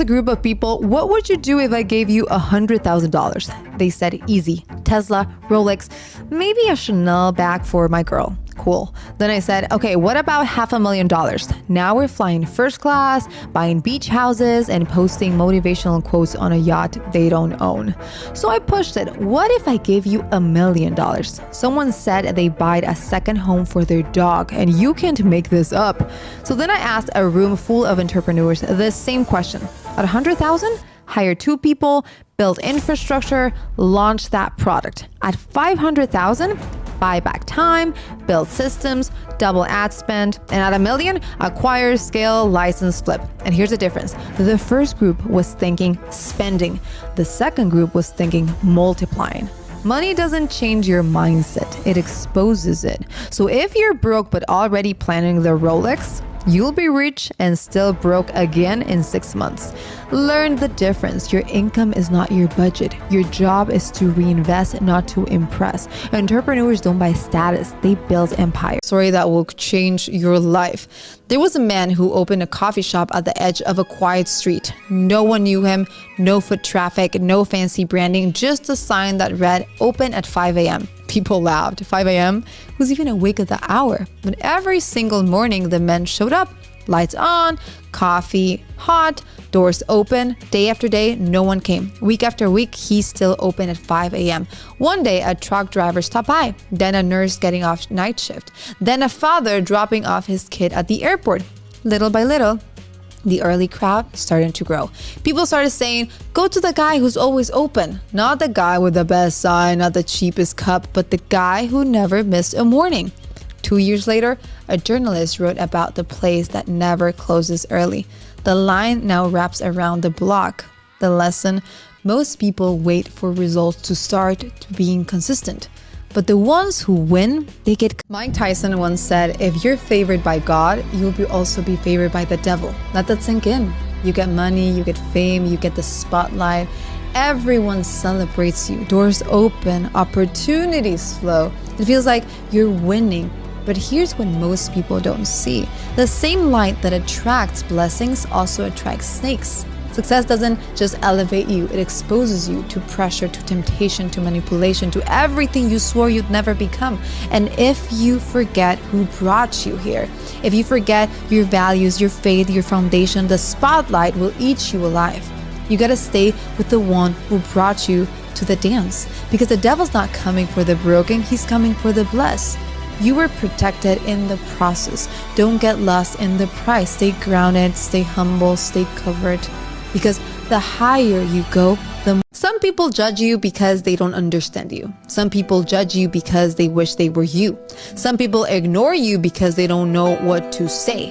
asked a group of people, what would you do if I gave you $100,000? They said, easy. Tesla, Rolex, maybe a Chanel bag for my girl. Cool. Then I said, okay, what about $500,000? Now we're flying first class, buying beach houses, and posting motivational quotes on a yacht they don't own. So I pushed it. What if I gave you $1 million? Someone said they bought a second home for their dog, and you can't make this up. So then I asked a room full of entrepreneurs the same question. At $100,000, hire 2 people, build infrastructure, launch that product. At $500,000, buy back time, build systems, double ad spend, and at $1 million, acquire, scale, license, flip. And here's the difference. The first group was thinking spending. The second group was thinking multiplying. Money doesn't change your mindset, it exposes it. So if you're broke but already planning the Rolex, you'll be rich and still broke again in 6 months. Learn the difference. Your income is not your budget. Your job is to reinvest, not to impress. Entrepreneurs don't buy status, they build empire. Story that will change your life. There was a man who opened a coffee shop at the edge of a quiet street. No one knew him, no foot traffic, no fancy branding, just a sign that read, open at 5 a.m. People laughed. 5 a.m.? Who's even awake at the hour? But every single morning, the men showed up. Lights on, coffee hot, doors open. Day after day, no one came. Week after week, he's still open at 5 a.m. One day, a truck driver stopped by. Then a nurse getting off night shift. Then a father dropping off his kid at the airport. Little by little, the early crowd started to grow. People started saying, go to the guy who's always open. Not the guy with the best sign, not the cheapest cup, but the guy who never missed a morning. 2 years later, a journalist wrote about the place that never closes early. The line now wraps around the block. The lesson, most people wait for results to start to being consistent. But the ones who win, they get... Mike Tyson once said, if you're favored by God, you'll also be favored by the devil. Let that sink in. You get money, you get fame, you get the spotlight. Everyone celebrates you. Doors open, opportunities flow. It feels like you're winning. But here's what most people don't see. The same light that attracts blessings also attracts snakes. Success doesn't just elevate you, it exposes you to pressure, to temptation, to manipulation, to everything you swore you'd never become. And if you forget who brought you here, if you forget your values, your faith, your foundation, the spotlight will eat you alive. You gotta stay with the one who brought you to the dance. Because the devil's not coming for the broken, he's coming for the blessed. You were protected in the process. Don't get lost in the price. Stay grounded, stay humble, stay covered. Because the higher you go, the more... Some people judge you because they don't understand you. Some people judge you because they wish they were you. Some people ignore you because they don't know what to say.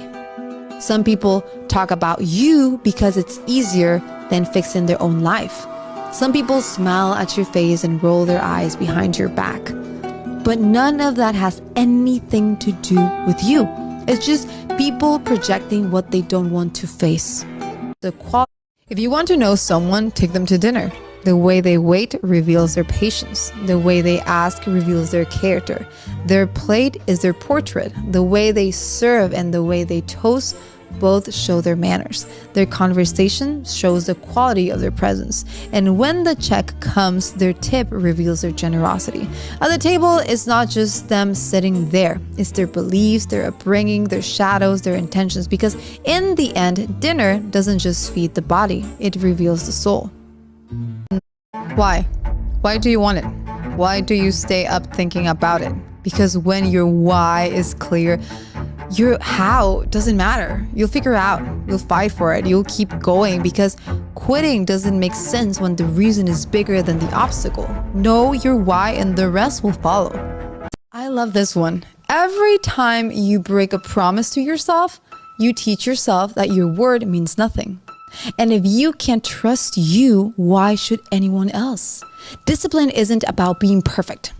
Some people talk about you because it's easier than fixing their own life. Some people smile at your face and roll their eyes behind your back. But none of that has anything to do with you. It's just people projecting what they don't want to face. If you want to know someone, take them to dinner. The way they wait reveals their patience. The way they ask reveals their character. Their plate is their portrait. The way they serve and the way they toast both show their manners. Their conversation shows the quality of their presence. And when the check comes, their tip reveals their generosity. At the table, it's not just them sitting there. It's their beliefs, their upbringing, their shadows, their intentions. Because in the end, dinner doesn't just feed the body, it reveals the soul. Why? Why do you want it? Why do you stay up thinking about it? Because when your why is clear, your how doesn't matter. You'll figure it out. You'll fight for it. You'll keep going because quitting doesn't make sense when the reason is bigger than the obstacle. Know your why and the rest will follow. I love this one. Every time you break a promise to yourself, you teach yourself that your word means nothing. And if you can't trust you, why should anyone else? Discipline isn't about being perfect.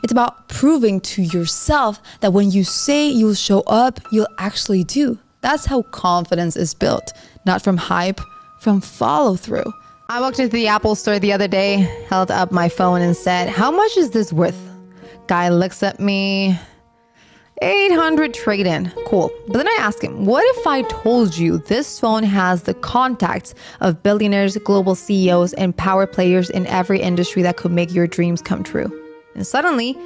It's about proving to yourself that when you say you'll show up, you'll actually do. That's how confidence is built. Not from hype, from follow through. I walked into the Apple store the other day, held up my phone and said, "How much is this worth?" Guy looks at me 800 trade-in. Cool. But then I asked him, what if I told you this phone has the contacts of billionaires, global CEOs, and power players in every industry that could make your dreams come true? And suddenly,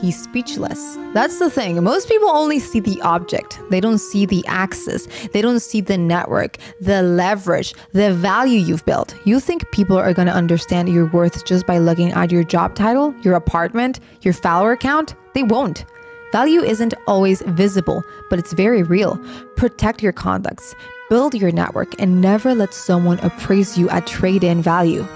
he's speechless. That's the thing. Most people only see the object. They don't see the access. They don't see the network, the leverage, the value you've built. You think people are going to understand your worth just by looking at your job title, your apartment, your follower count? They won't. Value isn't always visible, but it's very real. Protect your contacts, build your network, and never let someone appraise you at trade-in value.